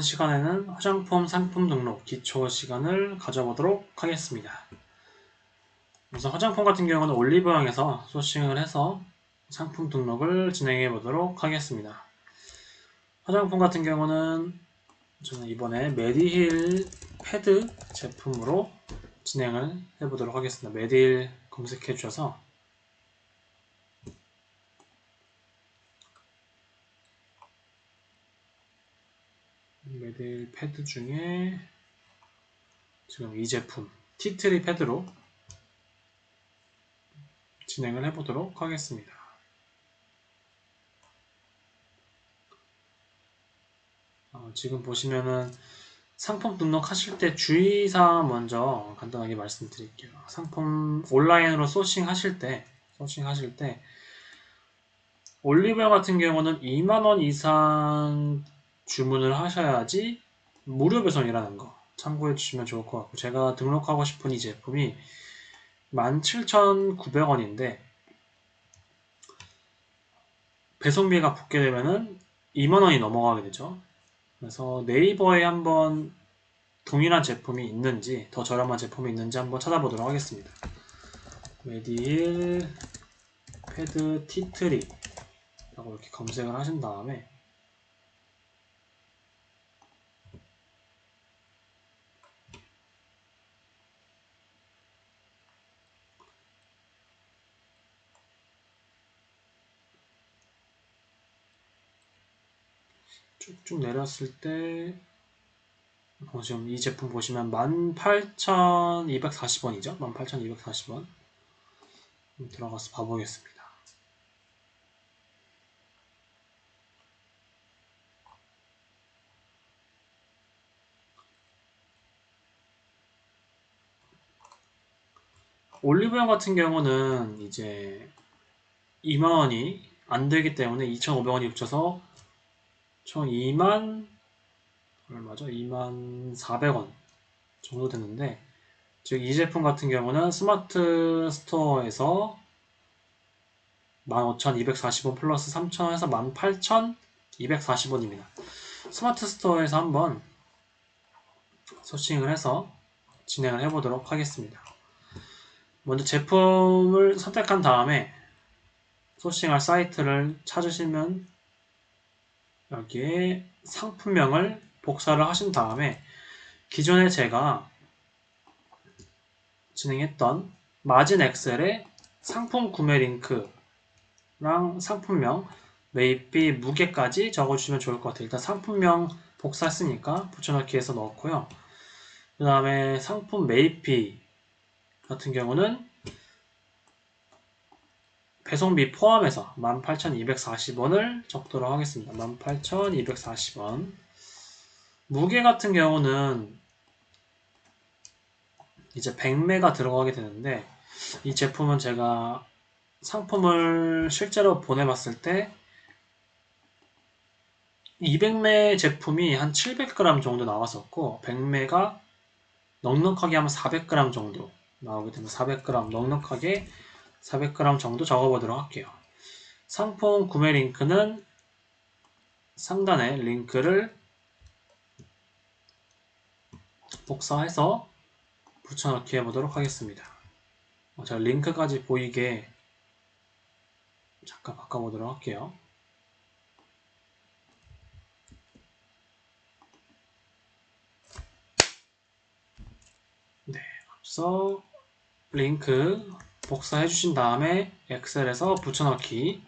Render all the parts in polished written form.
이번 시간에는 화장품 상품 등록 기초 시간을 가져보도록 하겠습니다. 우선 화장품 같은 경우는 올리브영에서 소싱을 해서 상품 등록을 진행해 보도록 하겠습니다. 화장품 같은 경우는 저는 이번에 메디힐 패드 제품으로 진행을 해보도록 하겠습니다. 메디힐 검색해 주셔서 메디힐 패드 중에 지금 이 제품 티트리 패드로 진행을 해보도록 하겠습니다. 지금 보시면은 상품 등록하실 때 주의사항 먼저 간단하게 말씀드릴게요. 상품 온라인으로 소싱하실 때 올리브영 같은 경우는 2만원 이상 주문을 하셔야지 무료 배송이라는 거 참고해 주시면 좋을 것 같고, 제가 등록하고 싶은 이 제품이 17,900원인데 배송비가 붙게 되면은 2만원이 넘어가게 되죠. 그래서 네이버에 한번 동일한 제품이 있는지, 더 저렴한 제품이 있는지 한번 찾아보도록 하겠습니다. 메디힐 패드 티트리 라고 이렇게 검색을 하신 다음에 쭉쭉 내렸을 때 지금 이 제품 보시면 18,240원이죠. 18,240원 들어가서 봐보겠습니다. 올리브영 같은 경우는 이제 2만원이 안 되기 때문에 2,500원이 붙여서 총 2만 얼마죠? 24,000원 정도 되는데, 즉 이 제품 같은 경우는 스마트 스토어에서 15,240원 플러스 3,000원 해서 18,240원입니다. 스마트 스토어에서 한번 소싱을 해서 진행을 해보도록 하겠습니다. 먼저 제품을 선택한 다음에 소싱할 사이트를 찾으시면 여기에 상품명을 복사를 하신 다음에 기존에 제가 진행했던 마진 엑셀에 상품 구매 링크랑 상품명, 매입비, 무게까지 적어주시면 좋을 것 같아요. 일단 상품명 복사했으니까 붙여넣기 해서 넣었고요. 그 다음에 상품 매입비 같은 경우는 배송비 포함해서 18,240원을 적도록 하겠습니다. 18,240원. 무게 같은 경우는 이제 100매가 들어가게 되는데, 이 제품은 제가 상품을 실제로 보내봤을 때 200매 제품이 한 700g 정도 나왔었고, 100매가 넉넉하게 하면 400g 정도 나오게 되면 400g 넉넉하게 400g 정도 적어보도록 할게요. 상품 구매 링크는 상단에 링크를 복사해서 붙여넣기 해보도록 하겠습니다. 제가 링크까지 보이게 잠깐 바꿔보도록 할게요. 네, 앞서 링크 복사해 주신 다음에 엑셀에서 붙여넣기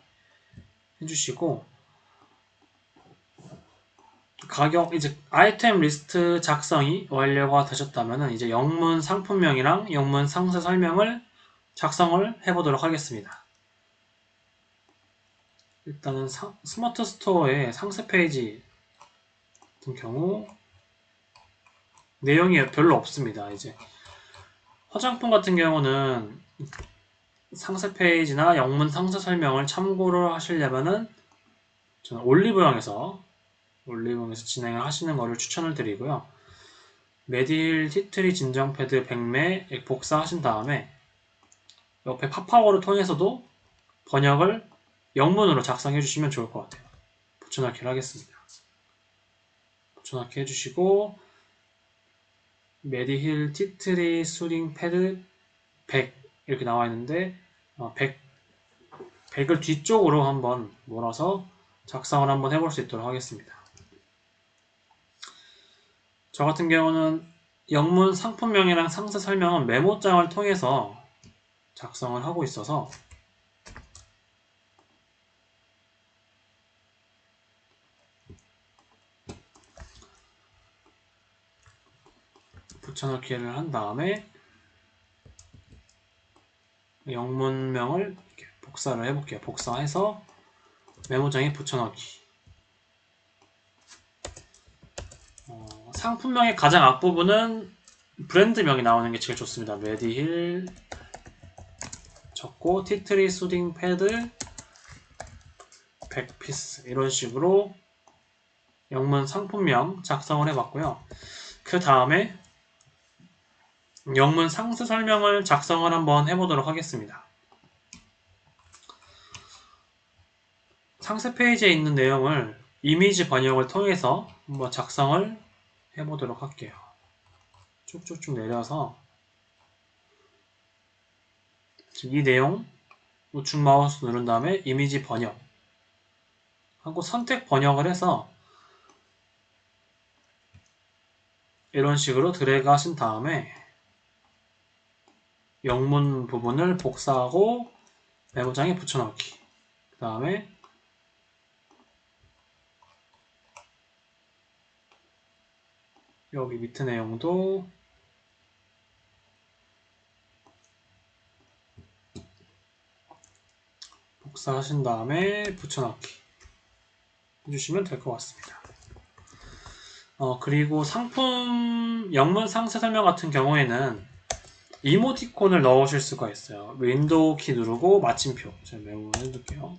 해주시고, 가격, 이제 아이템 리스트 작성이 완료가 되셨다면 이제 영문 상품명이랑 영문 상세 설명을 작성을 해보도록 하겠습니다. 일단은 스마트 스토어의 상세 페이지 같은 경우 내용이 별로 없습니다. 이제 화장품 같은 경우는 상세 페이지나 영문 상세 설명을 참고를 하시려면은 저는 올리브영에서 진행을 하시는 것을 추천을 드리고요. 메디힐 티트리 진정 패드 100매 복사하신 다음에 옆에 팝파워를 통해서도 번역을 영문으로 작성해 주시면 좋을 것 같아요. 붙여넣기를 하겠습니다. 붙여넣기 해주시고 메디힐 티트리 수링 패드 100 이렇게 나와 있는데 100을 뒤쪽으로 한번 몰아서 작성을 한번 해볼 수 있도록 하겠습니다. 저 같은 경우는 영문 상품명이랑 상세 설명은 메모장을 통해서 작성을 하고 있어서 붙여넣기를 한 다음에 영문명을 이렇게 복사를 해볼게요. 복사해서 메모장에 붙여넣기. 상품명의 가장 앞부분은 브랜드명이 나오는 게 제일 좋습니다. 메디힐 적고 티트리 수딩 패드 100피스 이런 식으로 영문 상품명 작성을 해봤고요. 그 다음에 영문 상세 설명을 작성을 한번 해보도록 하겠습니다. 상세 페이지에 있는 내용을 이미지 번역을 통해서 한번 작성을 해보도록 할게요. 쭉쭉쭉 내려서 지금 이 내용 우측 마우스 누른 다음에 이미지 번역 하고 선택 번역을 해서 이런 식으로 드래그 하신 다음에 영문 부분을 복사하고 메모장에 붙여넣기. 그 다음에 여기 밑에 내용도 복사하신 다음에 붙여넣기 해주시면 될 것 같습니다. 그리고 상품 영문 상세 설명 같은 경우에는 이모티콘을 넣으실 수가 있어요. 윈도우 키 누르고 마침표. 제가 메모를 해둘게요.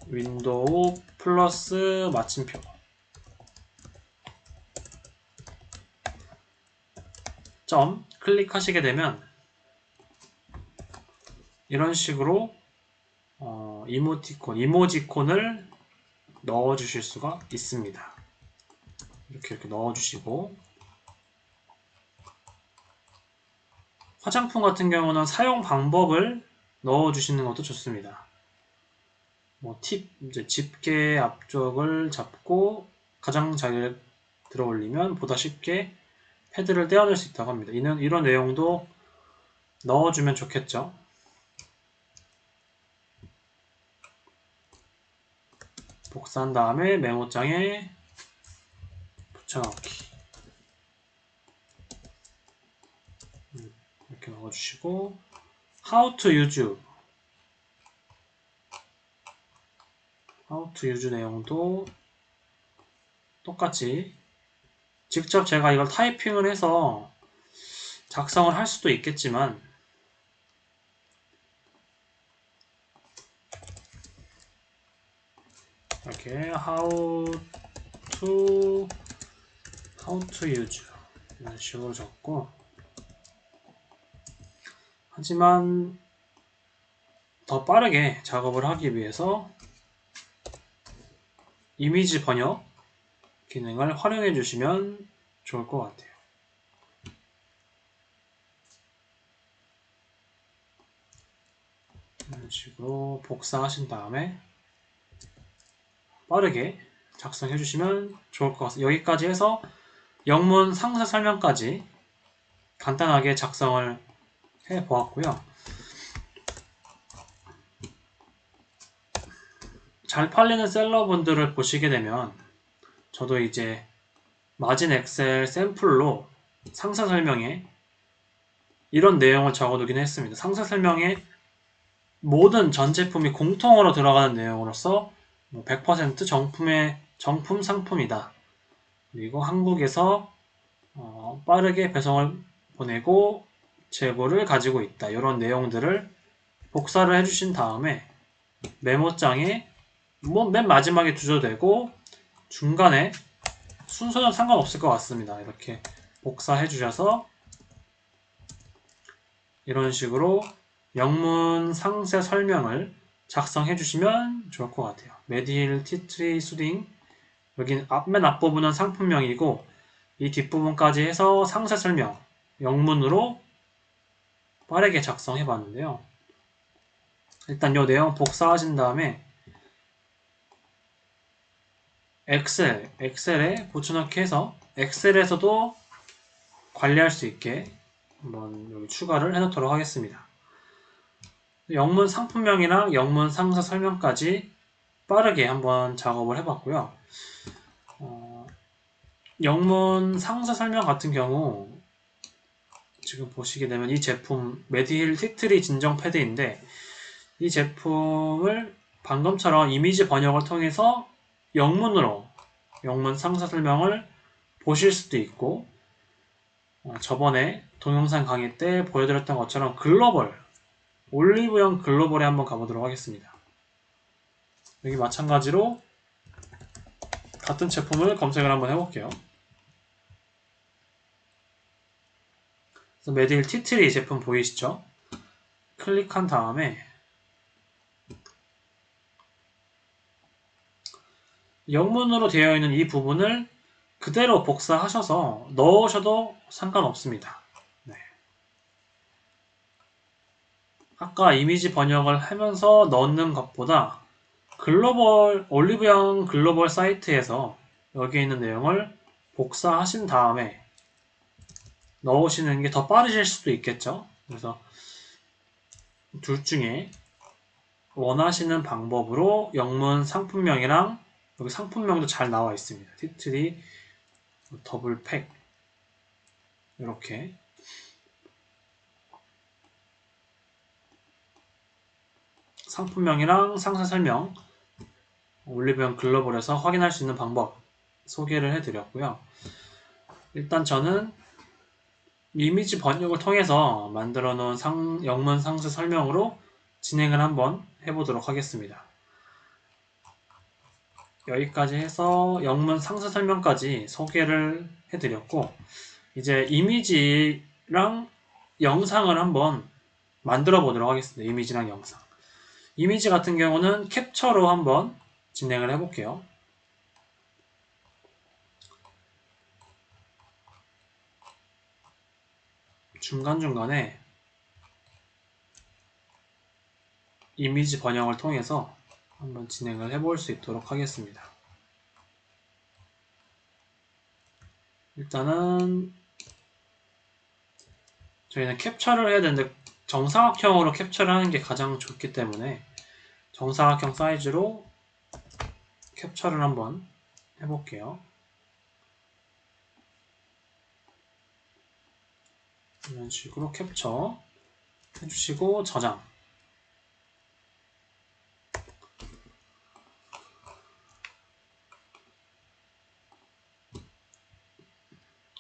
윈도우 플러스 마침표. 점 클릭하시게 되면 이런 식으로 이모지콘을 넣어주실 수가 있습니다. 이렇게 넣어주시고 화장품 같은 경우는 사용 방법을 넣어주시는 것도 좋습니다. 이제 집게 앞쪽을 잡고 가장자리를 들어 올리면 보다 쉽게 패드를 떼어낼 수 있다고 합니다. 이런 내용도 넣어주면 좋겠죠. 복사한 다음에 메모장에 붙여넣기. 이렇게 넣어주시고 How to use 내용도 똑같이 직접 제가 이걸 타이핑을 해서 작성을 할 수도 있겠지만 이렇게 how to use 이런 식으로 적고 하지만 더 빠르게 작업을 하기 위해서 이미지 번역 기능을 활용해 주시면 좋을 것 같아요. 이런 식으로 복사하신 다음에 빠르게 작성해 주시면 좋을 것 같습니다. 여기까지 해서 영문 상세 설명까지 간단하게 작성을 해 보았고요. 잘 팔리는 셀러분들을 보시게 되면 저도 이제 마진 엑셀 샘플로 상세 설명에 이런 내용을 적어두긴 했습니다. 상세 설명에 모든 전 제품이 공통으로 들어가는 내용으로서 100% 정품 상품이다. 그리고 한국에서 빠르게 배송을 보내고 재고를 가지고 있다. 이런 내용들을 복사를 해주신 다음에 메모장에 맨 마지막에 두셔도 되고 중간에 순서는 상관없을 것 같습니다. 이렇게 복사해 주셔서 이런 식으로 영문 상세 설명을 작성해 주시면 좋을 것 같아요. 메디힐 티트리 수딩, 여기 맨 앞부분은 상품명이고 이 뒷부분까지 해서 상세 설명, 영문으로 빠르게 작성해 봤는데요. 일단 이 내용 복사하신 다음에 엑셀에 붙여넣기 해서 엑셀에서도 관리할 수 있게 한번 여기 추가를 해놓도록 하겠습니다. 영문 상품명이랑 영문 상세 설명까지 빠르게 한번 작업을 해봤고요. 영문 상세 설명 같은 경우 지금 보시게 되면 이 제품 메디힐 티트리 진정 패드인데 이 제품을 방금처럼 이미지 번역을 통해서 영문으로 영문 상세 설명을 보실 수도 있고 저번에 동영상 강의 때 보여드렸던 것처럼 글로벌 올리브영 글로벌에 한번 가보도록 하겠습니다. 여기 마찬가지로 같은 제품을 검색을 한번 해볼게요. 그래서 메디힐 티트리 제품 보이시죠? 클릭한 다음에 영문으로 되어 있는 이 부분을 그대로 복사하셔서 넣으셔도 상관없습니다. 네. 아까 이미지 번역을 하면서 넣는 것보다 글로벌 올리브영 글로벌 사이트에서 여기 있는 내용을 복사하신 다음에 넣으시는 게 더 빠르실 수도 있겠죠. 그래서 둘 중에 원하시는 방법으로 영문 상품명이랑 여기 상품명도 잘 나와 있습니다. 티트리 더블 팩 이렇게 상품명이랑 상세 설명 올리브영 글로벌에서 확인할 수 있는 방법 소개를 해드렸고요. 일단 저는 이미지 번역을 통해서 만들어 놓은 영문 상세 설명으로 진행을 한번 해보도록 하겠습니다. 여기까지 해서 영문 상세 설명까지 소개를 해드렸고 이제 이미지랑 영상을 한번 만들어 보도록 하겠습니다. 이미지랑 영상. 이미지 같은 경우는 캡처로 한번 진행을 해볼게요. 중간중간에 이미지 번역을 통해서 한번 진행을 해볼 수 있도록 하겠습니다. 일단은 저희는 캡처를 해야 되는데 정사각형으로 캡처를 하는 게 가장 좋기 때문에 정사각형 사이즈로 캡처를 한번 해볼게요. 이런 식으로 캡처 해주시고 저장.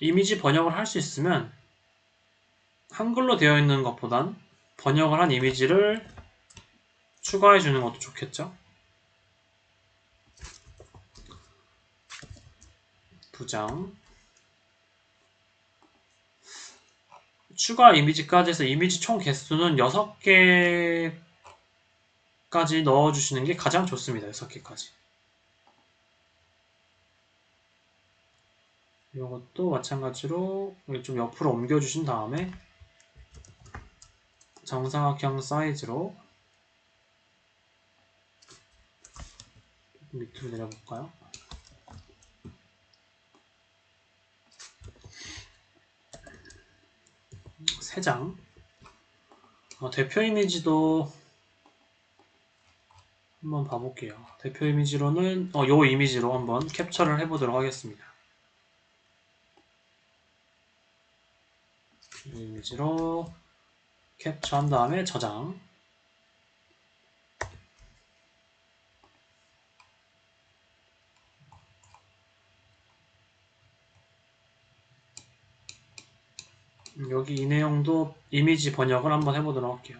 이미지 번역을 할 수 있으면 한글로 되어 있는 것보단 번역을 한 이미지를 추가해 주는 것도 좋겠죠. 부장 추가 이미지까지 해서 이미지 총 개수는 6개까지 넣어주시는 게 가장 좋습니다. 6개까지. 이것도 마찬가지로 좀 옆으로 옮겨주신 다음에 정사각형 사이즈로 밑으로 내려볼까요? 세 장. 대표 이미지도 한번 봐볼게요. 대표 이미지로는 요 이미지로 한번 캡처를 해보도록 하겠습니다. 이 이미지로 캡처한 다음에 저장. 여기 이 내용도 이미지 번역을 한번 해보도록 할게요.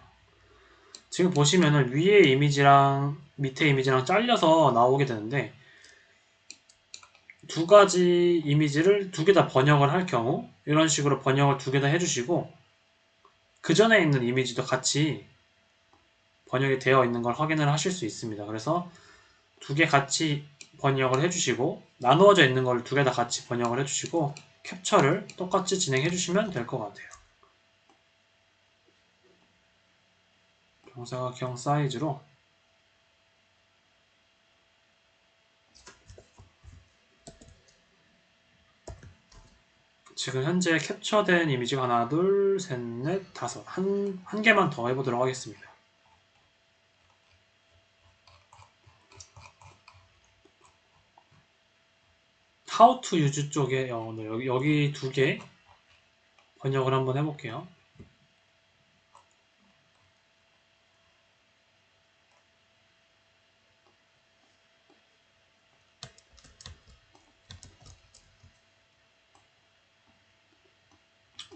지금 보시면은 위에 이미지랑 밑에 이미지랑 잘려서 나오게 되는데 두 가지 이미지를 두 개 다 번역을 할 경우 이런 식으로 번역을 두 개 다 해주시고 그 전에 있는 이미지도 같이 번역이 되어 있는 걸 확인을 하실 수 있습니다. 그래서 두 개 같이 번역을 해주시고 나누어져 있는 걸 두 개 다 같이 번역을 해주시고 캡처를 똑같이 진행해 주시면 될 것 같아요. 정사각형 사이즈로 지금 현재 캡처된 이미지가 하나, 둘, 셋, 넷, 다섯 한 개만 더 해보도록 하겠습니다. How to use 쪽에 여기 두 개 번역을 한번 해볼게요.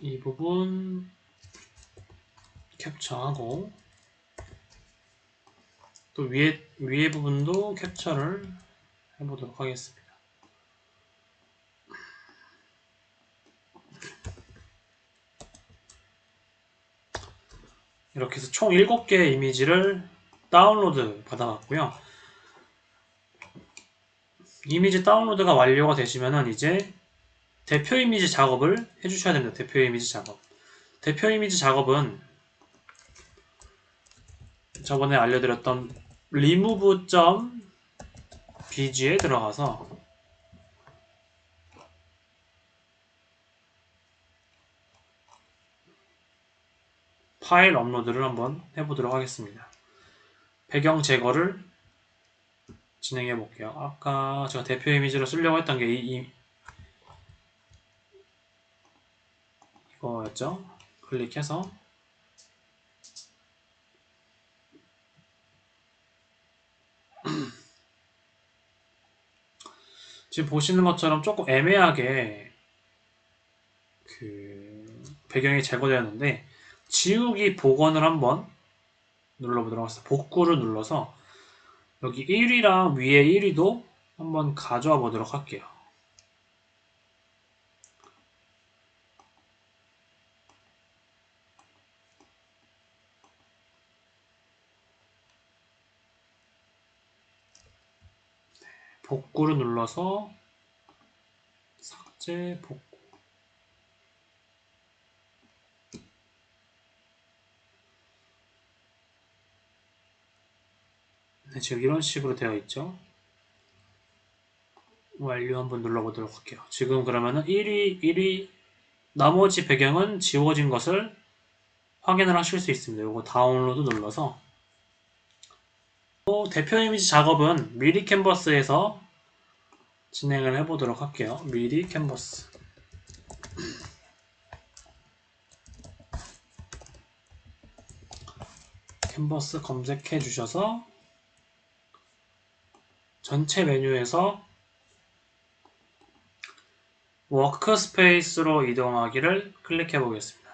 이 부분 캡처하고 또 위에 부분도 캡처를 해보도록 하겠습니다. 이렇게 해서 총 7개의 이미지를 다운로드 받아봤고요. 이미지 다운로드가 완료가 되시면은 이제 대표 이미지 작업을 해주셔야 됩니다. 대표 이미지 작업. 대표 이미지 작업은 저번에 알려드렸던 remove.bg에 들어가서 파일 업로드를 한번 해보도록 하겠습니다. 배경 제거를 진행해 볼게요. 아까 제가 대표 이미지로 쓰려고 했던 게 이거였죠. 클릭해서 지금 보시는 것처럼 조금 애매하게 그 배경이 제거되었는데 지우기 복원을 한번 눌러보도록 하겠습니다. 복구를 눌러서 여기 1위랑 위에 1위도 한번 가져와 보도록 할게요. 복구를 눌러서 삭제 복구. 네, 지금 이런 식으로 되어 있죠. 완료 한번 눌러보도록 할게요. 지금 그러면은 1위 나머지 배경은 지워진 것을 확인을 하실 수 있습니다. 이거 다운로드 눌러서 또 대표 이미지 작업은 미리 캔버스에서 진행을 해보도록 할게요. 미리 캔버스 캔버스 검색해 주셔서 전체 메뉴에서 워크스페이스로 이동하기를 클릭해 보겠습니다.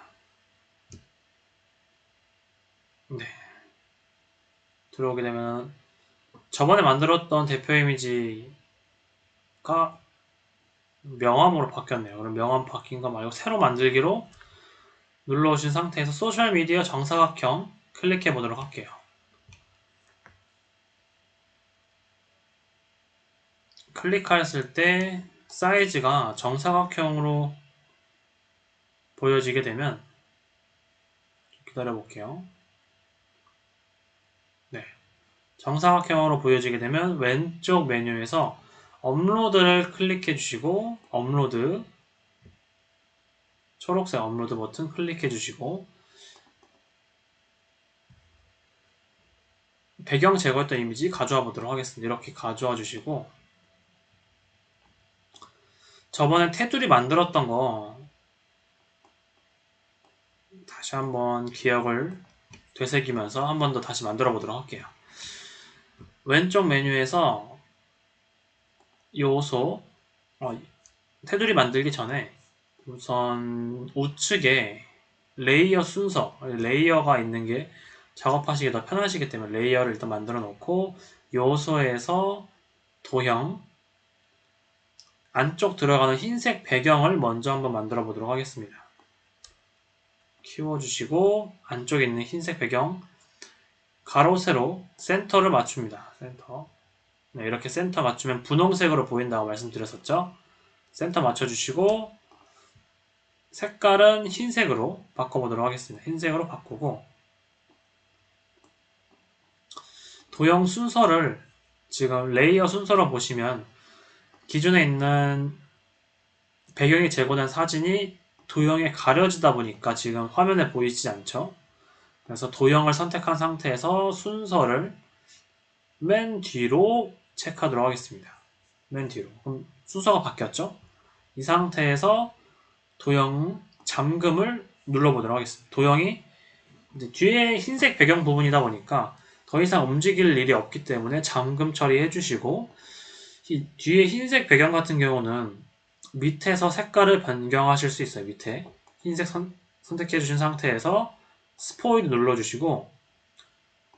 네. 들어오게 되면 저번에 만들었던 대표 이미지가 명암으로 바뀌었네요. 그럼 명암 바뀐 거 말고 새로 만들기로 눌러오신 상태에서 소셜미디어 정사각형 클릭해 보도록 할게요. 클릭하였을 때 사이즈가 정사각형으로 보여지게 되면 기다려 볼게요. 네. 정사각형으로 보여지게 되면 왼쪽 메뉴에서 업로드를 클릭해 주시고 업로드 초록색 업로드 버튼 클릭해 주시고 배경 제거했던 이미지 가져와 보도록 하겠습니다. 이렇게 가져와 주시고 저번에 테두리 만들었던 거 다시 한번 기억을 되새기면서 한 번 더 다시 만들어 보도록 할게요. 왼쪽 메뉴에서 요소 테두리 만들기 전에 우선 우측에 레이어 순서 레이어가 있는 게 작업하시기 더 편하시기 때문에 레이어를 일단 만들어 놓고 요소에서 도형 안쪽 들어가는 흰색 배경을 먼저 한번 만들어 보도록 하겠습니다. 키워주시고 안쪽에 있는 흰색 배경 가로 세로 센터를 맞춥니다. 센터. 네, 이렇게 센터 맞추면 분홍색으로 보인다고 말씀드렸었죠. 센터 맞춰주시고 색깔은 흰색으로 바꿔보도록 하겠습니다. 흰색으로 바꾸고 도형 순서를 지금 레이어 순서로 보시면 기존에 있는 배경이 제거된 사진이 도형에 가려지다 보니까 지금 화면에 보이지 않죠. 그래서 도형을 선택한 상태에서 순서를 맨 뒤로 체크하도록 하겠습니다. 맨 뒤로. 그럼 순서가 바뀌었죠? 이 상태에서 도형 잠금을 눌러보도록 하겠습니다. 도형이 이제 뒤에 흰색 배경 부분이다 보니까 더 이상 움직일 일이 없기 때문에 잠금 처리해 주시고 뒤에 흰색 배경 같은 경우는 밑에서 색깔을 변경하실 수 있어요. 밑에 흰색 선택해 주신 상태에서 스포이드 눌러주시고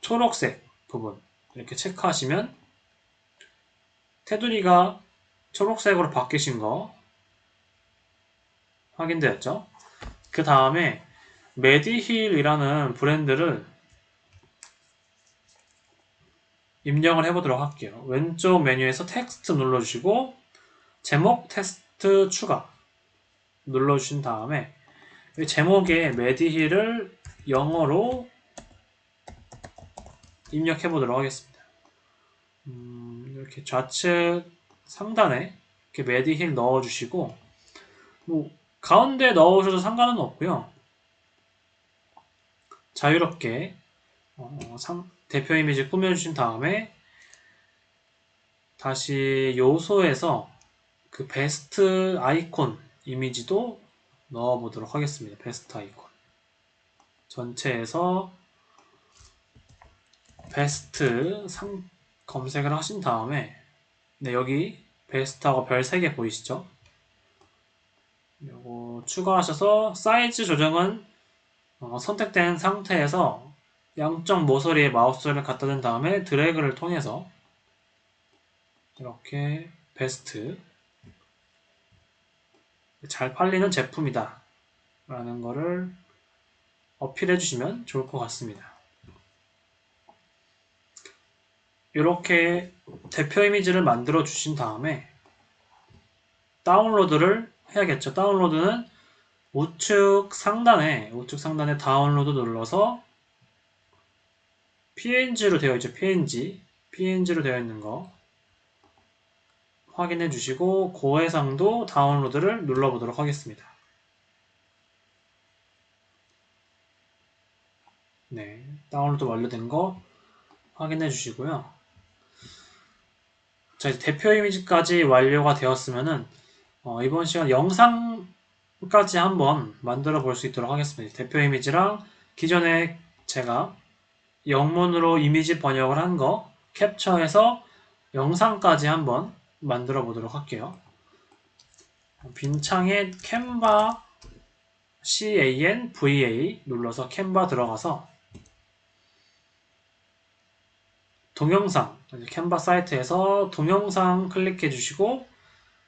초록색 부분 이렇게 체크하시면 테두리가 초록색으로 바뀌신 거 확인되었죠? 그 다음에 메디힐이라는 브랜드를 입력을 해보도록 할게요. 왼쪽 메뉴에서 텍스트 눌러주시고 제목 텍스트 추가 눌러주신 다음에 제목에 메디힐을 영어로 입력해 보도록 하겠습니다. 이렇게 좌측 상단에 이렇게 메디힐 넣어주시고 뭐 가운데 넣으셔도 상관은 없고요. 자유롭게 대표 이미지 꾸며주신 다음에 다시 요소에서 그 베스트 아이콘 이미지도 넣어보도록 하겠습니다. 베스트 아이콘 전체에서 베스트 검색을 하신 다음에 네, 여기 베스트하고 별 3개 보이시죠? 요거 추가하셔서 사이즈 조정은 선택된 상태에서 양쪽 모서리에 마우스를 갖다 댄 다음에 드래그를 통해서 이렇게 베스트 잘 팔리는 제품이다 라는 거를 어필해 주시면 좋을 것 같습니다. 이렇게 대표 이미지를 만들어 주신 다음에 다운로드를 해야겠죠. 다운로드는 우측 상단에 다운로드 눌러서 PNG로 되어 있죠. PNG로 되어 있는 거 확인해 주시고 고해상도 다운로드를 눌러보도록 하겠습니다. 네, 다운로드 완료된 거 확인해 주시고요. 자, 이제 대표 이미지까지 완료가 되었으면은 이번 시간 영상까지 한번 만들어 볼 수 있도록 하겠습니다. 대표 이미지랑 기존에 제가 영문으로 이미지 번역을 한 거 캡처해서 영상까지 한번 만들어 보도록 할게요. 빈 창에 캔바 CANVA 눌러서 캔바 들어가서 동영상 캔바 사이트에서 동영상 클릭해 주시고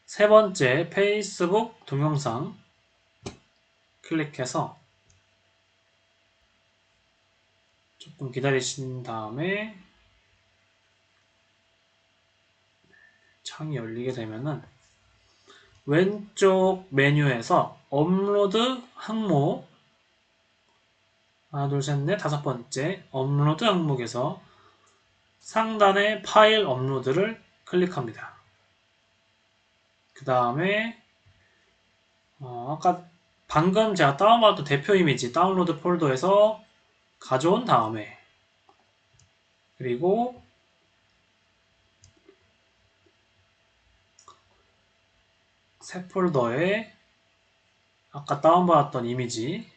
세 번째 페이스북 동영상 클릭해서 조금 기다리신 다음에 창이 열리게 되면은 왼쪽 메뉴에서 업로드 항목 하나 둘 셋 넷 다섯 번째 업로드 항목에서 상단에 파일 업로드를 클릭합니다. 그 다음에 아까 방금 제가 다운받았던 대표 이미지 다운로드 폴더에서 가져온 다음에 그리고 새 폴더에 아까 다운받았던 이미지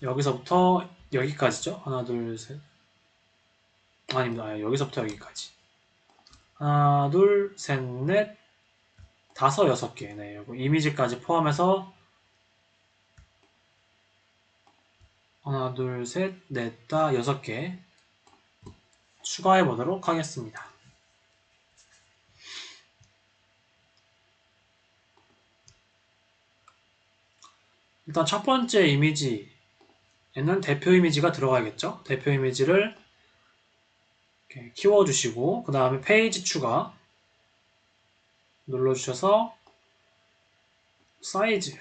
여기서부터 여기까지죠. 하나 둘 셋 아닙니다. 여기서부터 여기까지 하나 둘 셋 넷 다섯 여섯 개 네, 이미지까지 포함해서 하나 둘 셋 넷 다 여섯 개 추가해 보도록 하겠습니다. 일단 첫 번째 이미지에는 대표 이미지가 들어가야겠죠. 대표 이미지를 이렇게 키워주시고 그 다음에 페이지 추가 눌러주셔서 사이즈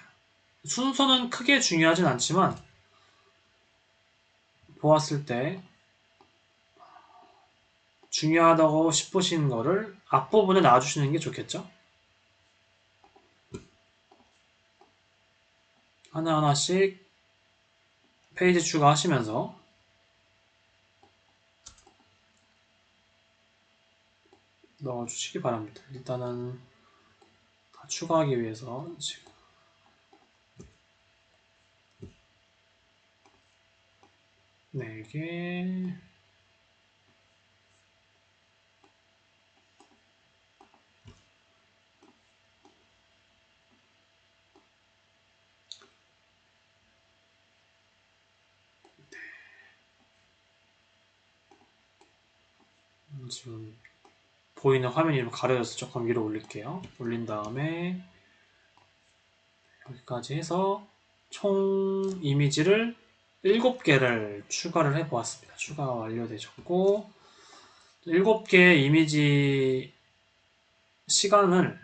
순서는 크게 중요하진 않지만 보았을 때 중요하다고 싶으신 거를 앞부분에 놔주시는 게 좋겠죠? 하나하나씩 페이지 추가하시면서 넣어주시기 바랍니다. 일단은 다 추가하기 위해서 지금 4개 지금 보이는 화면이 좀 가려져서 조금 위로 올릴게요. 올린 다음에 여기까지 해서 총 이미지를 7개를 추가를 해 보았습니다. 추가가 완료되셨고 7개의 이미지 시간을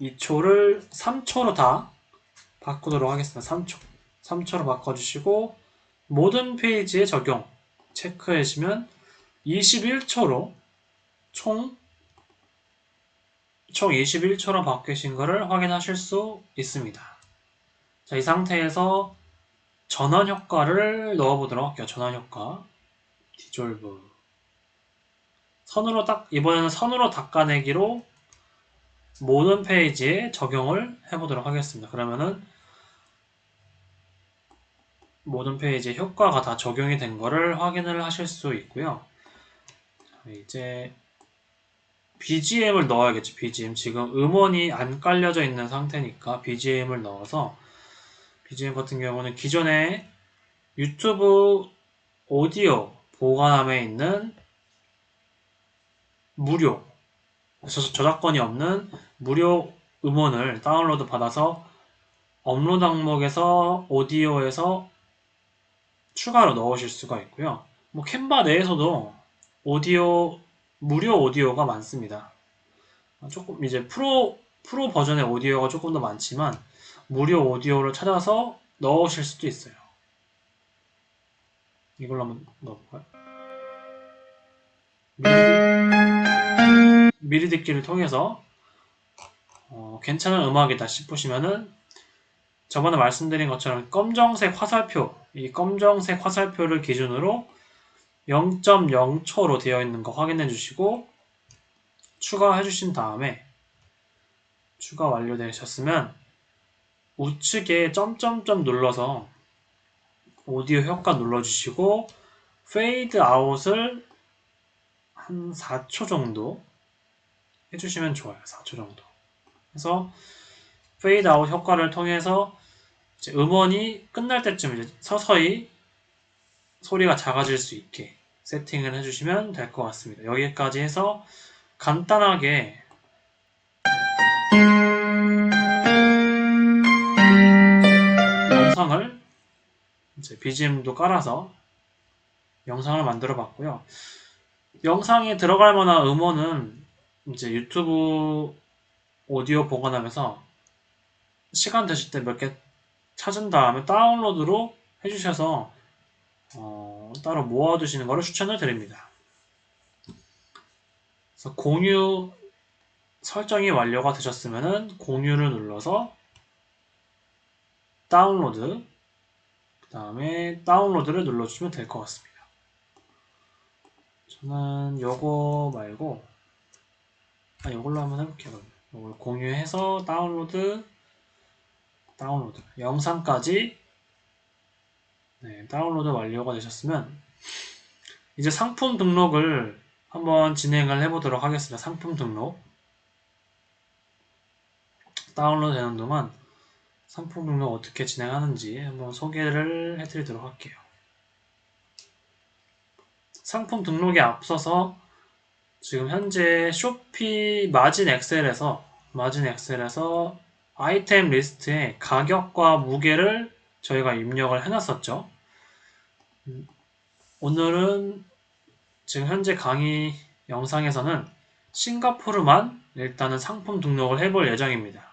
2초를 3초로 다 바꾸도록 하겠습니다. 3초. 3초로 바꿔주시고 모든 페이지에 적용 체크해 주시면 21초로 총 21초로 바뀌신 것을 확인하실 수 있습니다. 자, 이 상태에서 전환 효과를 넣어보도록 할게요. 전환 효과. 디졸브. 이번에는 선으로 닦아내기로 모든 페이지에 적용을 해보도록 하겠습니다. 그러면은 모든 페이지에 효과가 다 적용이 된 거를 확인을 하실 수 있고요. 이제 BGM을 넣어야겠죠. BGM. 지금 음원이 안 깔려져 있는 상태니까 BGM을 넣어서 BGM 같은 경우는 기존에 유튜브 오디오 보관함에 있는 무료 저작권이 없는 무료 음원을 다운로드 받아서 업로드 항목에서 오디오에서 추가로 넣으실 수가 있고요. 뭐 캔바 내에서도 무료 오디오가 많습니다. 조금 이제 프로 버전의 오디오가 조금 더 많지만 무료 오디오를 찾아서 넣으실 수도 있어요. 이걸로 한번 넣어볼까요? 미리 듣기를 통해서 괜찮은 음악이다 싶으시면은 저번에 말씀드린 것처럼 검정색 화살표, 이 검정색 화살표를 기준으로 0.0초로 되어 있는 거 확인해 주시고 추가해 주신 다음에 추가 완료되셨으면 우측에 점점점 눌러서 오디오 효과 눌러주시고 페이드 아웃을 한 4초 정도 해주시면 좋아요. 4초 정도. 그래서 페이드 아웃 효과를 통해서 이제 음원이 끝날 때쯤 이제 서서히 소리가 작아질 수 있게 세팅을 해주시면 될 것 같습니다. 여기까지 해서 간단하게 영상을 이제 BGM도 깔아서 영상을 만들어 봤고요. 영상에 들어갈 만한 음원은 이제 유튜브 오디오 보관함에서 시간 되실 때 몇 개 찾은 다음에 다운로드로 해주셔서 따로 모아두시는 것을 추천을 드립니다. 그래서 공유 설정이 완료가 되셨으면 공유를 눌러서 다운로드 그 다음에 다운로드를 눌러주시면 될 것 같습니다. 저는 요거 말고 요걸로 한번 해볼게요. 요걸 공유해서 다운로드 영상까지 다운로드 완료가 되셨으면 이제 상품 등록을 한번 진행을 해보도록 하겠습니다. 상품 등록 다운로드 되는 동안 상품 등록 어떻게 진행하는지 한번 소개를 해드리도록 할게요. 상품 등록에 앞서서 지금 현재 쇼피 마진 엑셀에서 아이템 리스트에 가격과 무게를 저희가 입력을 해놨었죠. 오늘은 지금 현재 강의 영상에서는 싱가포르만 일단은 상품 등록을 해볼 예정입니다.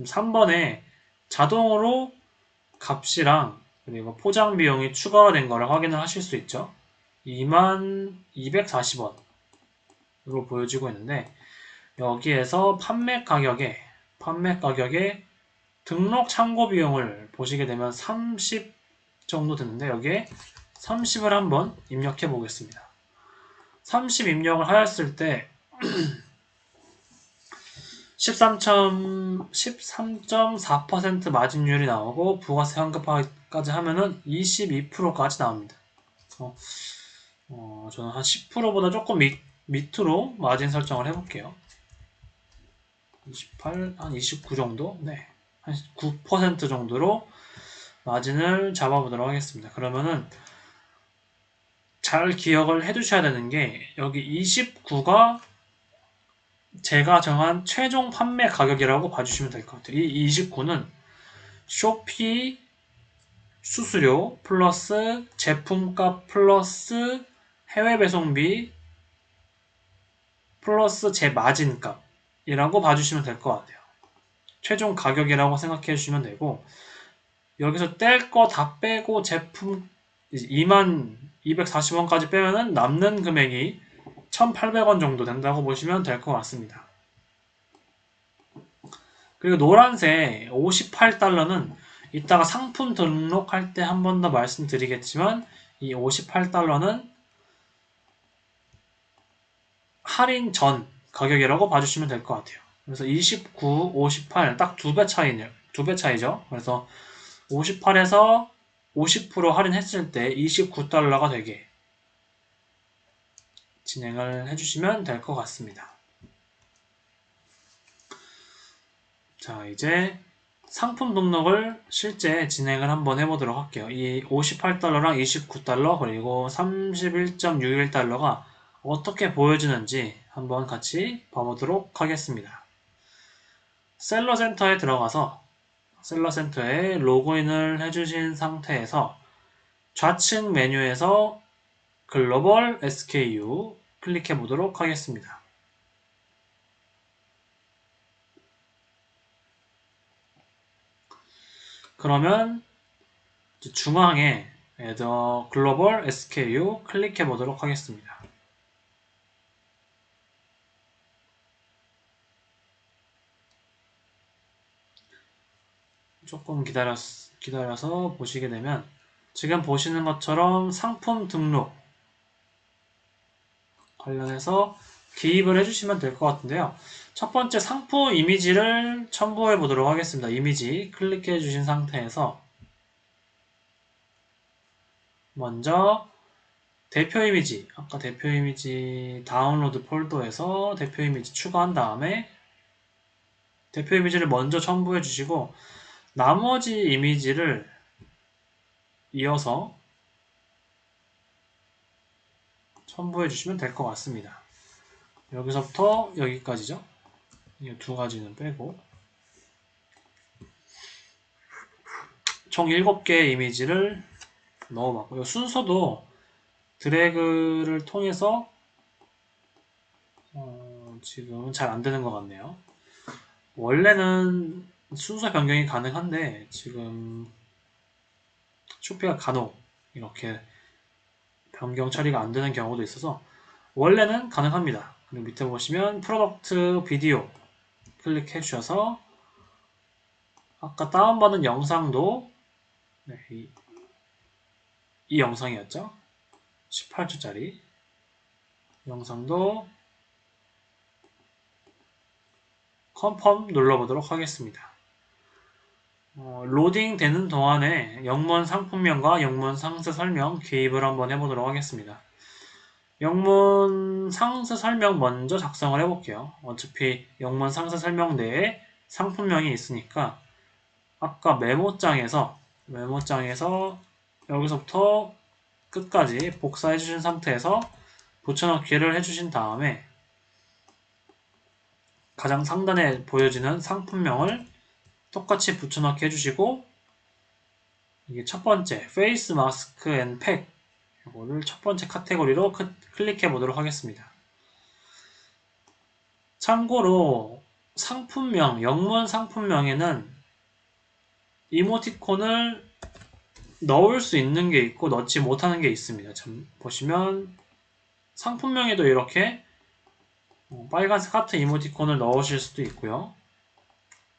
3번에 자동으로 값이랑 그리고 포장 비용이 추가가 된 거를 확인을 하실 수 있죠. 22,240원으로 보여지고 있는데 여기에서 판매 가격에 등록 참고 비용을 보시게 되면 30 정도 드는데 여기에 30을 한번 입력해 보겠습니다. 30 입력을 하였을 때 13.4% 마진율이 나오고 부가세 환급까지 하면은 22%까지 나옵니다. 저는 한 10%보다 조금 밑으로 마진 설정을 해볼게요. 28, 한 29 정도? 네. 한 9% 정도로 마진을 잡아보도록 하겠습니다. 그러면은 잘 기억을 해두셔야 되는 게 여기 29가 제가 정한 최종 판매 가격이라고 봐주시면 될 것 같아요. 이 29는 쇼피 수수료 플러스 제품값 플러스 해외 배송비 플러스 제 마진값이라고 봐주시면 될 것 같아요. 최종 가격이라고 생각해 주시면 되고 여기서 뗄 거 다 빼고 제품 22,240원까지 빼면은 남는 금액이 1,800원 정도 된다고 보시면 될 것 같습니다. 그리고 노란색 58달러는 이따가 상품 등록할 때 한 번 더 말씀드리겠지만 이 58달러는 할인 전 가격이라고 봐주시면 될 것 같아요. 그래서 29, 58 딱 두 배 차이죠. 그래서 58에서 50% 할인했을 때 29달러가 되게 진행을 해주시면 될 것 같습니다. 자, 이제 상품 등록을 실제 진행을 한번 해보도록 할게요. 이 58달러랑 29달러 그리고 31.61달러가 어떻게 보여지는지 한번 같이 봐보도록 하겠습니다. 셀러 센터에 들어가서 셀러 센터에 로그인을 해주신 상태에서 좌측 메뉴에서 글로벌 SKU 클릭해 보도록 하겠습니다. 그러면 중앙에 The Global SKU 클릭해 보도록 하겠습니다. 조금 기다려서 보시게 되면 지금 보시는 것처럼 상품 등록 관련해서 기입을 해주시면 될 것 같은데요. 첫 번째 상품 이미지를 첨부해 보도록 하겠습니다. 이미지 클릭해 주신 상태에서 먼저 대표 이미지, 아까 대표 이미지 다운로드 폴더에서 대표 이미지 추가한 다음에 대표 이미지를 먼저 첨부해 주시고 나머지 이미지를 이어서 첨부해 주시면 될 것 같습니다. 여기서부터 여기까지죠. 이 두 가지는 빼고 총 7개의 이미지를 넣어봤고요. 순서도 드래그를 통해서 지금은 잘 안되는 것 같네요. 원래는 순서 변경이 가능한데 지금 쇼피가 간혹 이렇게 변경 처리가 안되는 경우도 있어서 원래는 가능합니다. 그리고 밑에 보시면 프로덕트 비디오 클릭해 주셔서 아까 다운받은 영상도 네, 이 영상이었죠. 18초짜리 영상도 컨펌 눌러보도록 하겠습니다. 로딩 되는 동안에 영문 상품명과 영문 상세 설명 기입을 한번 해보도록 하겠습니다. 영문 상세 설명 먼저 작성을 해볼게요. 어차피 영문 상세 설명 내에 상품명이 있으니까 아까 메모장에서 여기서부터 끝까지 복사해 주신 상태에서 붙여넣기를 해주신 다음에 가장 상단에 보여지는 상품명을 똑같이 붙여넣기 해주시고 이게 첫 번째 페이스 마스크 앤 팩 이거를 첫 번째 카테고리로 클릭해 보도록 하겠습니다. 참고로 상품명, 영문 상품명에는 이모티콘을 넣을 수 있는 게 있고 넣지 못하는 게 있습니다. 참 보시면 상품명에도 이렇게 빨간색 하트 이모티콘을 넣으실 수도 있고요.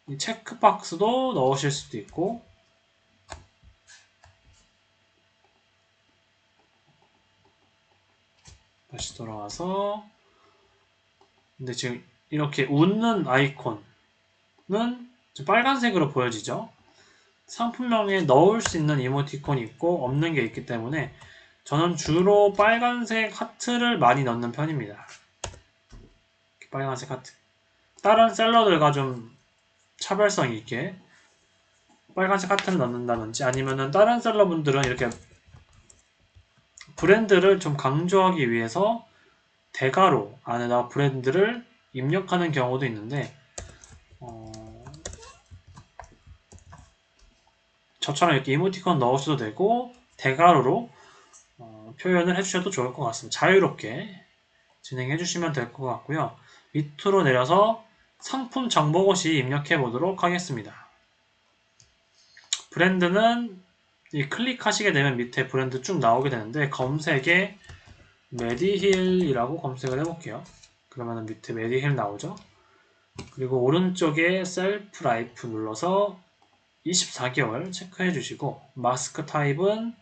이 체크박스도 넣으실 수도 있고, 다시 돌아와서, 근데 지금 이렇게 웃는 아이콘은 빨간색으로 보여지죠. 상품명에 넣을 수 있는 이모티콘이 있고 없는 게 있기 때문에 저는 주로 빨간색 하트를 많이 넣는 편입니다. 빨간색 하트. 다른 셀러들과 좀 차별성 있게 빨간색 하트를 넣는다든지, 아니면은 다른 셀러분들은 이렇게 브랜드를 좀 강조하기 위해서 대괄호 안에다 브랜드를 입력하는 경우도 있는데, 저처럼 이렇게 이모티콘 넣으셔도 되고 대괄호로 표현을 해주셔도 좋을 것 같습니다. 자유롭게 진행해 주시면 될 것 같고요. 밑으로 내려서 상품 정보고시 입력해 보도록 하겠습니다. 브랜드는 클릭하시게 되면 밑에 브랜드 쭉 나오게 되는데, 검색에 메디힐이라고 검색을 해볼게요. 그러면 밑에 메디힐 나오죠. 그리고 오른쪽에 셀프 라이프 눌러서 24개월 체크해 주시고, 마스크 타입은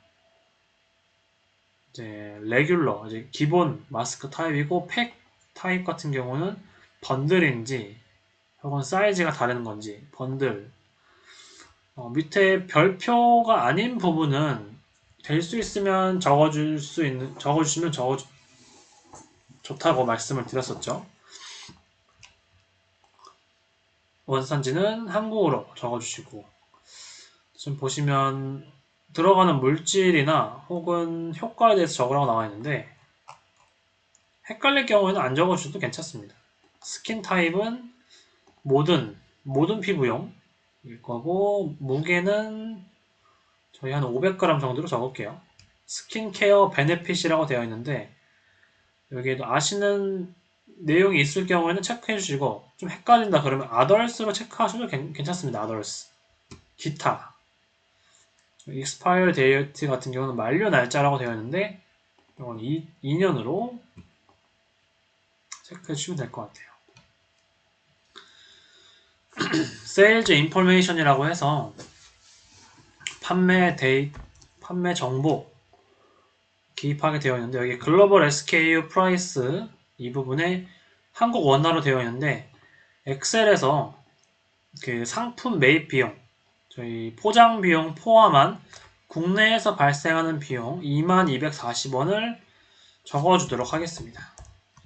이제 레귤러, 이제 기본 마스크 타입이고, 팩 타입 같은 경우는 번들인지 혹은 사이즈가 다른 건지 번들. 밑에 별표가 아닌 부분은 될 수 있으면 적어주시면 좋다고 말씀을 드렸었죠. 원산지는 한국어로 적어주시고, 지금 보시면 들어가는 물질이나 혹은 효과에 대해서 적으라고 나와 있는데, 헷갈릴 경우에는 안 적어주셔도 괜찮습니다. 스킨 타입은 모든 피부용일 거고, 무게는 저희 한 500g 정도로 적을게요. 스킨케어 베네핏이라고 되어 있는데, 여기에도 아시는 내용이 있을 경우에는 체크해 주시고, 좀 헷갈린다 그러면 아덜스로 체크하셔도 괜찮습니다. 아덜스. 기타. expired date 같은 경우는 만료 날짜라고 되어 있는데, 이건 2년으로 체크해 주시면 될 것 같아요. sales information이라고 해서 판매 정보 기입하게 되어 있는데, 여기 글로벌 SKU 프라이스 이 부분에 한국 원화로 되어 있는데, 엑셀에서 그 상품 매입 비용, 저희 포장 비용 포함한 국내에서 발생하는 비용 2240원을 적어주도록 하겠습니다.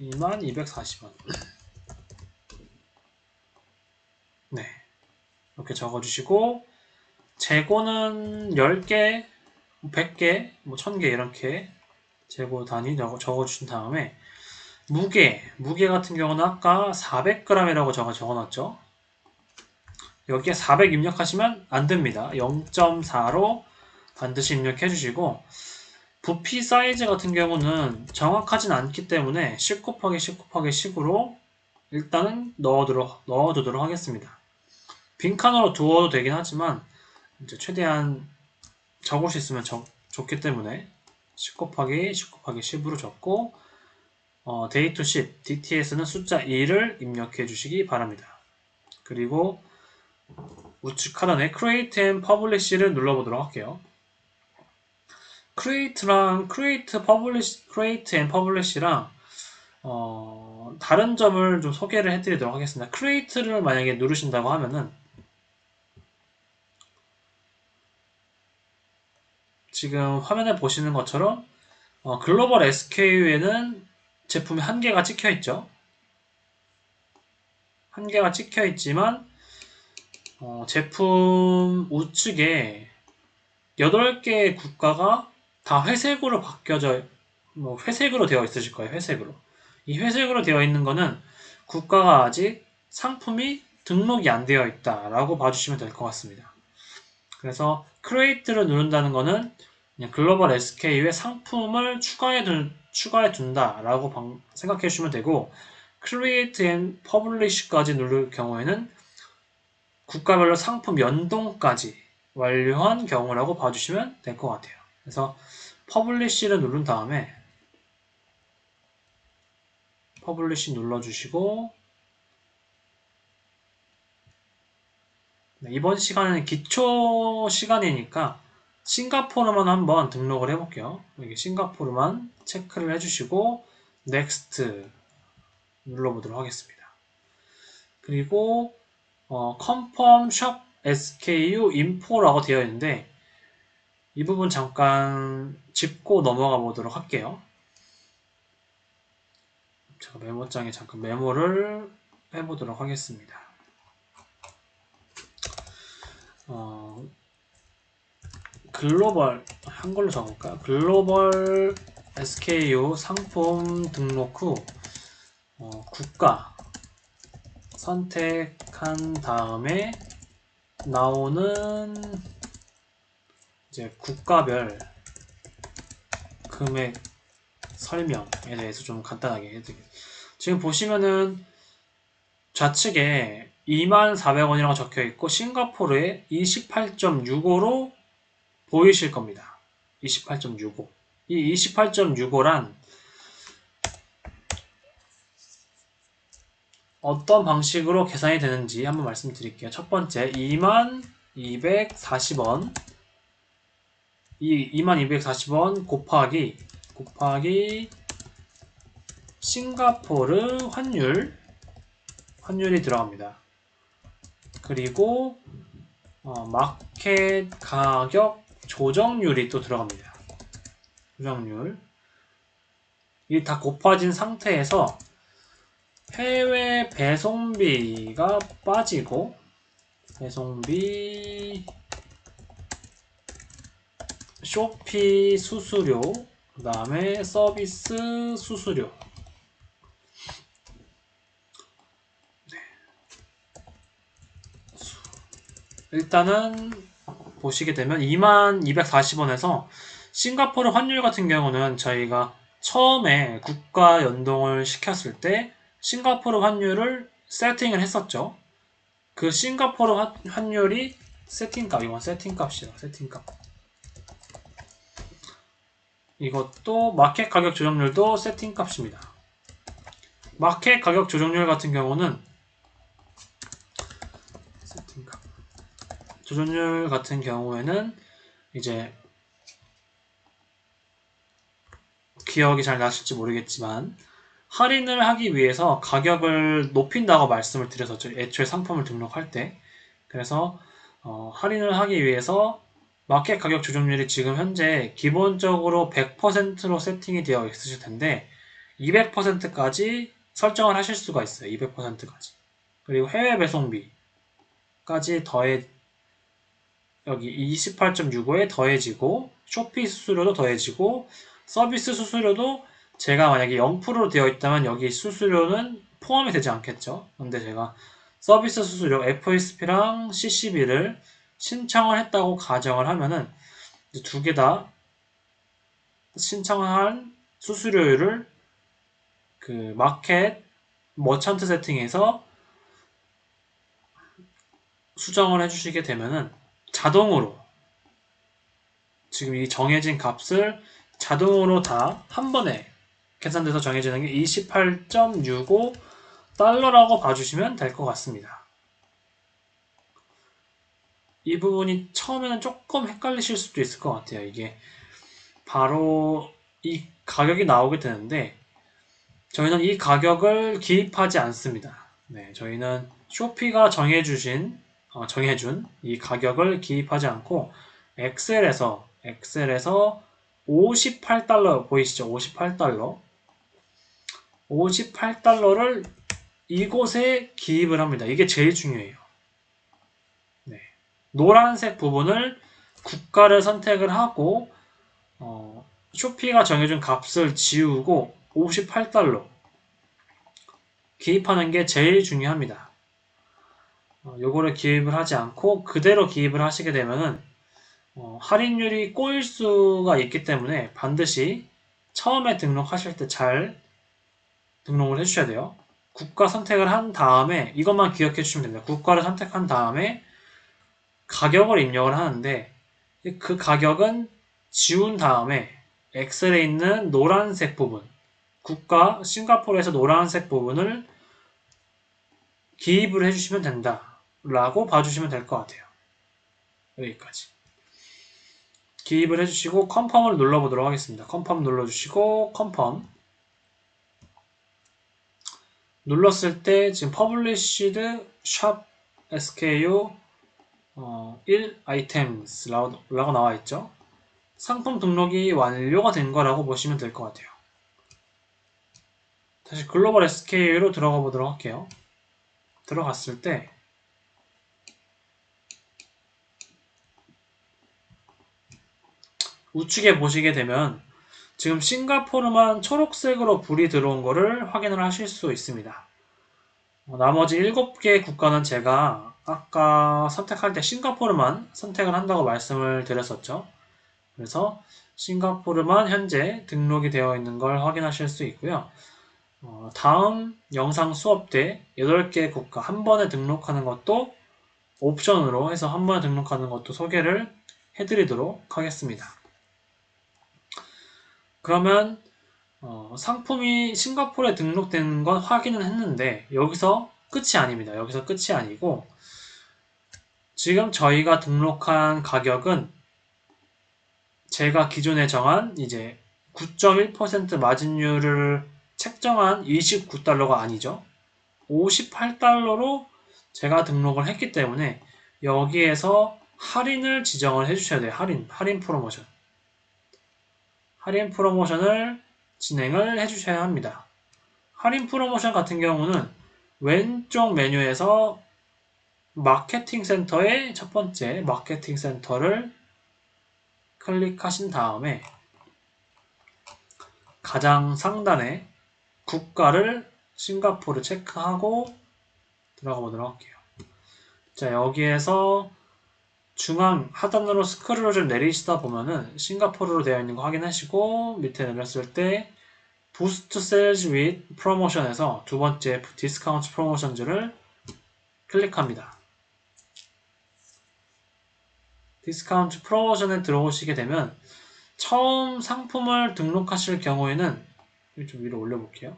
2240원. 네. 이렇게 적어주시고, 재고는 10개, 100개, 1000개 이렇게 재고 단위 적어주신 다음에, 무게 같은 경우는 아까 400g이라고 적어놨죠. 여기에 400 입력하시면 안 됩니다. 0.4로 반드시 입력해 주시고, 부피 사이즈 같은 경우는 정확하진 않기 때문에 10 곱하기 10 곱하기 10으로 일단은 넣어두도록 하겠습니다. 빈칸으로 두어도 되긴 하지만 이제 최대한 적을 수 있으면 좋기 때문에 10 곱하기 10 곱하기 10으로 적고, 데이트 10, DTS는 숫자 2를 입력해 주시기 바랍니다. 그리고 우측 하단에 Create and Publish를 눌러보도록 할게요. Create랑 Create and Publish랑 다른 점을 좀 소개를 해드리도록 하겠습니다. Create를 만약에 누르신다고 하면은 지금 화면에 보시는 것처럼 글로벌 SKU에는 제품이 한 개가 찍혀 있죠. 한 개가 찍혀 있지만 제품 우측에 8개의 국가가 다 회색으로 회색으로 되어 있으실 거예요. 회색으로. 이 회색으로 되어 있는 거는 국가가 아직 상품이 등록이 안 되어 있다라고 봐주시면 될 것 같습니다. 그래서 Create를 누른다는 거는 그냥 글로벌 SKU에 상품을 추가해 둔다라고 생각해 주시면 되고, Create and Publish까지 누를 경우에는 국가별로 상품 연동까지 완료한 경우라고 봐주시면 될 것 같아요. 그래서 Publish를 누른 다음에 Publish 눌러주시고, 네, 이번 시간은 기초 시간이니까 싱가포르만 한번 등록을 해볼게요. 여기 싱가포르만 체크를 해주시고 Next 눌러보도록 하겠습니다. 그리고 Confirm Shop SKU Info라고 되어 있는데 이 부분 잠깐 짚고 넘어가 보도록 할게요. 제가 메모장에 잠깐 메모를 해보도록 하겠습니다. 글로벌, 한글로 적을까요? 글로벌 SKU 상품 등록 후 국가 선택한 다음에 나오는 이제 국가별 금액 설명에 대해서 좀 간단하게 해드릴게요. 지금 보시면은 좌측에 24,000원이라고 적혀 있고 싱가포르에 28.65로 보이실 겁니다. 28.65. 이 28.65란 어떤 방식으로 계산이 되는지 한번 말씀드릴게요. 첫 번째, 22,240원. 이 22,240원 곱하기 싱가포르 환율이 들어갑니다. 그리고 마켓 가격 조정률이 또 들어갑니다. 조정률. 이게 다 곱해진 상태에서 해외 배송비가 빠지고 배송비, 쇼피 수수료, 그 다음에 서비스 수수료. 일단은 보시게 되면 22,240원에서 싱가포르 환율 같은 경우는 저희가 처음에 국가 연동을 시켰을 때 싱가포르 환율을 세팅을 했었죠. 그 싱가포르 환율이 세팅값, 이건 세팅값이에요. 세팅값. 이것도 마켓 가격 조정률도 세팅값입니다. 마켓 가격 조정률 같은 경우는 세팅값. 조정률 같은 경우에는 이제 기억이 잘 나실지 모르겠지만 할인을 하기 위해서 가격을 높인다고 말씀을 드렸었죠. 애초에 상품을 등록할 때. 그래서 할인을 하기 위해서 마켓 가격 조정률이 지금 현재 기본적으로 100%로 세팅이 되어 있으실 텐데 200%까지 설정을 하실 수가 있어요. 200%까지. 그리고 해외 배송비까지 여기 28.65에 더해지고 쇼피 수수료도 더해지고 서비스 수수료도 제가 만약에 0%로 되어 있다면 여기 수수료는 포함이 되지 않겠죠. 근데 제가 서비스 수수료 FSP랑 CCB를 신청을 했다고 가정을 하면은 두 개 다 신청한 수수료율을 그 마켓 머찬트 세팅에서 수정을 해주시게 되면은 자동으로 지금 이 정해진 값을 자동으로 다 한 번에 계산돼서 정해지는 게 28.65달러라고 봐주시면 될 것 같습니다. 이 부분이 처음에는 조금 헷갈리실 수도 있을 것 같아요. 이게 바로 이 가격이 나오게 되는데 저희는 이 가격을 기입하지 않습니다. 네, 저희는 쇼피가 정해준 이 가격을 기입하지 않고 엑셀에서 58달러 보이시죠? 58달러. 58달러를 이곳에 기입을 합니다. 이게 제일 중요해요. 네. 노란색 부분을 국가를 선택을 하고 쇼피가 정해준 값을 지우고 58달러 기입하는 게 제일 중요합니다. 요거를 기입을 하지 않고 그대로 기입을 하시게 되면은 할인율이 꼬일 수가 있기 때문에 반드시 처음에 등록하실 때 잘 등록을 해주셔야 돼요. 국가 선택을 한 다음에 이것만 기억해 주시면 됩니다. 국가를 선택한 다음에 가격을 입력을 하는데 그 가격은 지운 다음에 엑셀에 있는 노란색 부분, 국가 싱가포르에서 노란색 부분을 기입을 해주시면 된다 라고 봐주시면 될 것 같아요. 여기까지 기입을 해주시고 컨펌을 눌러보도록 하겠습니다. 컨펌 눌러주시고 컨펌 눌렀을 때 지금 published shop SKU 1 items 라고 나와 있죠. 상품 등록이 완료가 된 거라고 보시면 될 것 같아요. 다시 글로벌 SKU로 들어가 보도록 할게요. 들어갔을 때 우측에 보시게 되면 지금 싱가포르만 초록색으로 불이 들어온 거를 확인을 하실 수 있습니다. 나머지 7개 국가는 제가 아까 선택할 때 싱가포르만 선택을 한다고 말씀을 드렸었죠. 그래서 싱가포르만 현재 등록이 되어 있는 걸 확인하실 수 있고요. 다음 영상 수업 때 8개 국가 한 번에 등록하는 것도 옵션으로 해서 한 번에 등록하는 것도 소개를 해드리도록 하겠습니다. 그러면 상품이 싱가포르에 등록된 건 확인은 했는데 여기서 끝이 아닙니다. 여기서 끝이 아니고 지금 저희가 등록한 가격은 제가 기존에 정한 이제 9.1% 마진율을 책정한 29달러가 아니죠. 58달러로 제가 등록을 했기 때문에 여기에서 할인을 지정을 해주셔야 돼요. 할인 프로모션. 할인 프로모션을 진행을 해주셔야 합니다. 할인 프로모션 같은 경우는 왼쪽 메뉴에서 마케팅 센터의 첫 번째 마케팅 센터를 클릭하신 다음에 가장 상단에 국가를 싱가포르 체크하고 들어가 보도록 할게요. 자, 여기에서 중앙 하단으로 스크롤을 좀 내리시다 보면은 싱가포르로 되어 있는 거 확인하시고 밑에 내렸을 때 부스트 세일즈 윗 프로모션에서 두 번째 디스카운트 프로모션즈를 클릭합니다. 디스카운트 프로모션에 들어오시게 되면 처음 상품을 등록하실 경우에는 좀 위로 올려볼게요.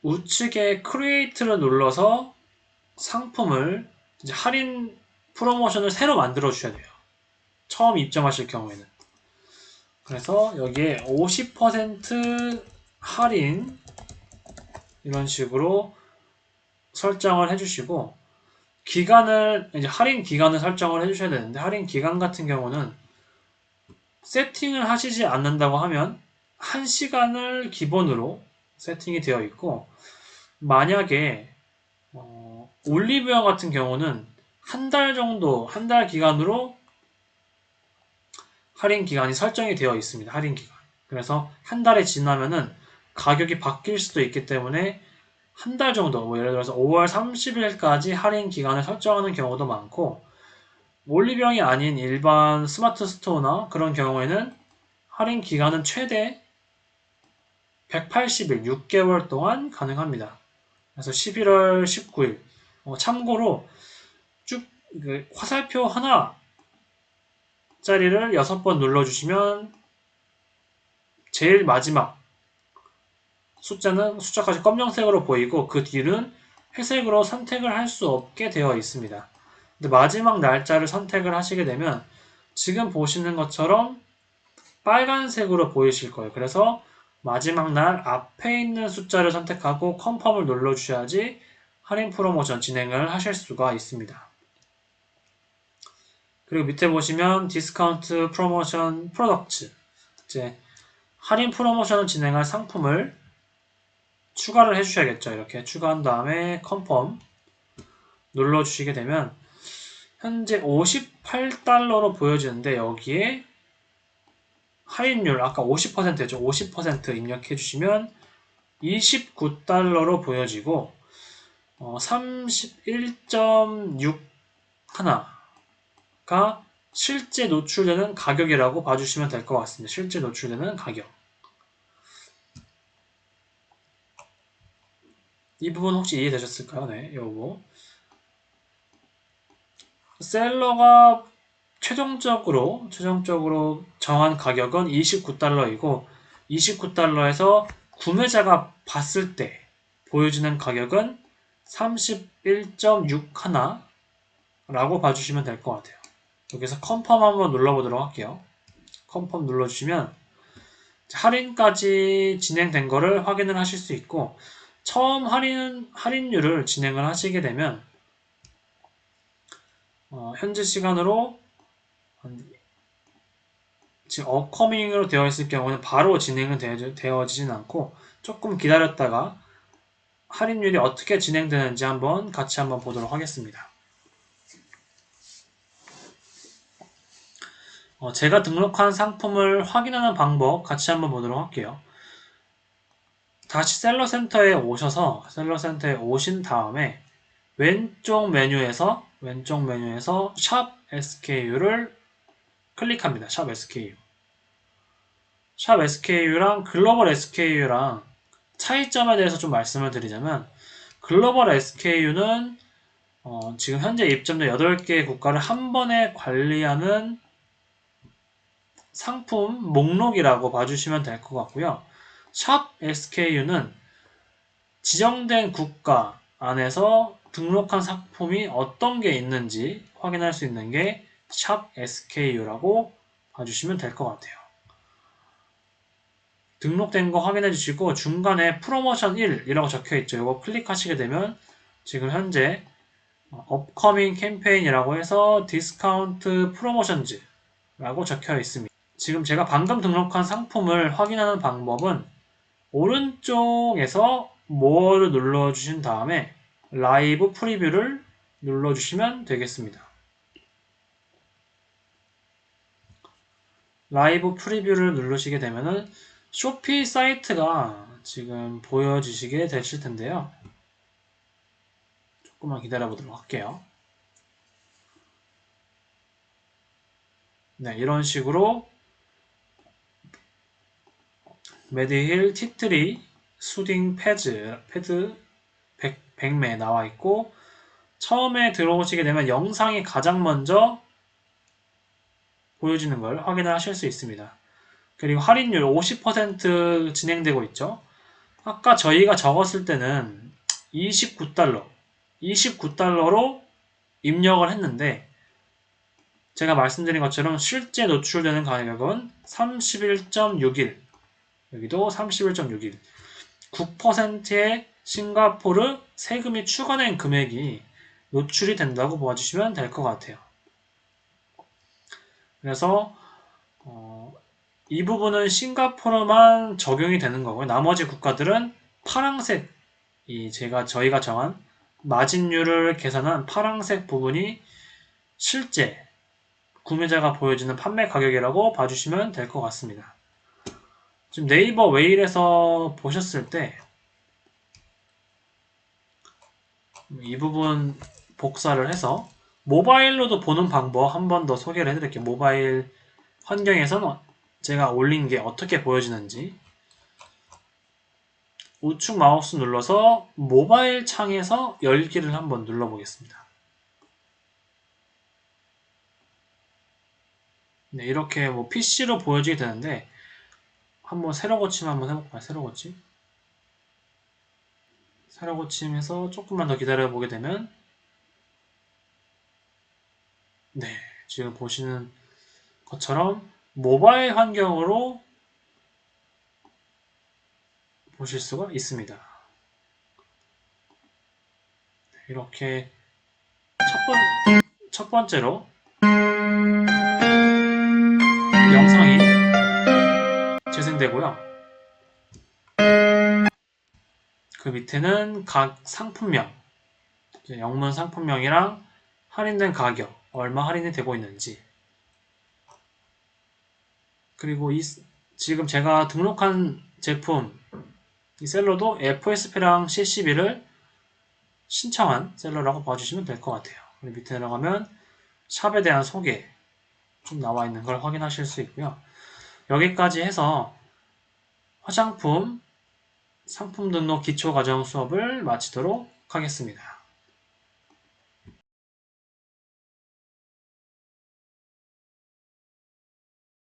우측에 크리에이트를 눌러서 상품을 이제 할인 프로모션을 새로 만들어 주셔야 돼요. 처음 입점하실 경우에는. 그래서 여기에 50% 할인 이런 식으로 설정을 해주시고 기간을 이제 할인 기간을 설정을 해주셔야 되는데 할인 기간 같은 경우는 세팅을 하시지 않는다고 하면 1시간을 기본으로 세팅이 되어 있고 만약에 올리브영 같은 경우는 한 달 정도, 한 달 기간으로 할인 기간이 설정이 되어 있습니다. 할인 기간. 그래서 한 달이 지나면은 가격이 바뀔 수도 있기 때문에 한 달 정도, 뭐 예를 들어서 5월 30일까지 할인 기간을 설정하는 경우도 많고, 올리브영이 아닌 일반 스마트 스토어나 그런 경우에는 할인 기간은 최대 180일, 6개월 동안 가능합니다. 그래서 11월 19일. 참고로 쭉 화살표 하나짜리를 6번 눌러주시면 제일 마지막 숫자까지 검정색으로 보이고 그 뒤는 회색으로 선택을 할 수 없게 되어 있습니다. 근데 마지막 날짜를 선택을 하시게 되면 지금 보시는 것처럼 빨간색으로 보이실 거예요. 그래서 마지막 날 앞에 있는 숫자를 선택하고 컨펌을 눌러주셔야지 할인 프로모션 진행을 하실 수가 있습니다. 그리고 밑에 보시면 디스카운트 프로모션 프로덕트 이제 할인 프로모션을 진행할 상품을 추가를 해주셔야겠죠. 이렇게 추가한 다음에 컨펌 눌러주시게 되면 현재 58달러로 보여지는데 여기에 할인율 아까 50%죠. 50% 입력해 주시면 29달러로 보여지고 31.6 하나 실제 노출되는 가격이라고 봐주시면 될 것 같습니다. 실제 노출되는 가격. 이 부분 혹시 이해되셨을까요? 네, 요거. 셀러가 최종적으로 정한 가격은 29달러이고 29달러에서 구매자가 봤을 때 보여지는 가격은 31.61라고 봐주시면 될 것 같아요. 여기서 컨펌 한번 눌러보도록 할게요. 컨펌 눌러주시면 할인까지 진행된 거를 확인을 하실 수 있고 처음 할인율을 진행을 하시게 되면 현재 시간으로 지금 업커밍으로 되어 있을 경우는 바로 진행은 되어지진 않고 조금 기다렸다가 할인율이 어떻게 진행되는지 같이 한번 보도록 하겠습니다. 제가 등록한 상품을 확인하는 방법 같이 한번 보도록 할게요. 다시 셀러센터에 오신 다음에 왼쪽 메뉴에서 샵 SKU를 클릭합니다. 샵 SKU. 샵 SKU랑 글로벌 SKU랑 차이점에 대해서 좀 말씀을 드리자면 글로벌 SKU는 지금 현재 입점된 8개의 국가를 한 번에 관리하는 상품 목록이라고 봐주시면 될 것 같고요. 샵 SKU는 지정된 국가 안에서 등록한 상품이 어떤 게 있는지 확인할 수 있는 게 샵 SKU라고 봐주시면 될 것 같아요. 등록된 거 확인해 주시고 중간에 프로모션 1이라고 적혀 있죠. 이거 클릭하시게 되면 지금 현재 업커밍 캠페인이라고 해서 디스카운트 프로모션즈라고 적혀 있습니다. 지금 제가 방금 등록한 상품을 확인하는 방법은 오른쪽에서 모어를 눌러주신 다음에 라이브 프리뷰를 눌러주시면 되겠습니다. 라이브 프리뷰를 누르시게 되면은 쇼피 사이트가 지금 보여지시게 되실 텐데요. 조금만 기다려 보도록 할게요. 네, 이런 식으로 메디힐 티트리 수딩 패드 100매 나와 있고 처음에 들어오시게 되면 영상이 가장 먼저 보여지는 걸 확인을 하실 수 있습니다. 그리고 할인율 50% 진행되고 있죠. 아까 저희가 적었을 때는 29달러로 입력을 했는데 제가 말씀드린 것처럼 실제 노출되는 가격은 31.61 여기도 31.61 9%의 싱가포르 세금이 추가된 금액이 노출이 된다고 봐주시면 될 것 같아요. 그래서 이 부분은 싱가포르만 적용이 되는 거고요. 나머지 국가들은 파란색 저희가 정한 마진율을 계산한 파란색 부분이 실제 구매자가 보여주는 판매 가격이라고 봐주시면 될 것 같습니다. 지금 네이버 웨일에서 보셨을 때 이 부분 복사를 해서 모바일로도 보는 방법 한 번 더 소개를 해드릴게요. 모바일 환경에서는 제가 올린 게 어떻게 보여지는지 우측 마우스 눌러서 모바일 창에서 열기를 한번 눌러보겠습니다. 네, 이렇게 PC로 보여지게 되는데 한번 세로 고침 한번 해볼까요? 세로 고침해서 조금만 더 기다려 보게 되면 네, 지금 보시는 것처럼 모바일 환경으로 보실 수가 있습니다. 이렇게 첫 번째로 영상이 재생되고요. 그 밑에는 각 상품명, 영문 상품명이랑 할인된 가격, 얼마 할인이 되고 있는지 그리고 지금 제가 등록한 제품 이 셀러도 FSP랑 CCB를 신청한 셀러라고 봐주시면 될 것 같아요. 밑에 내려가면 샵에 대한 소개 좀 나와 있는 걸 확인하실 수 있고요. 여기까지 해서 화장품 상품 등록 기초 과정 수업을 마치도록 하겠습니다.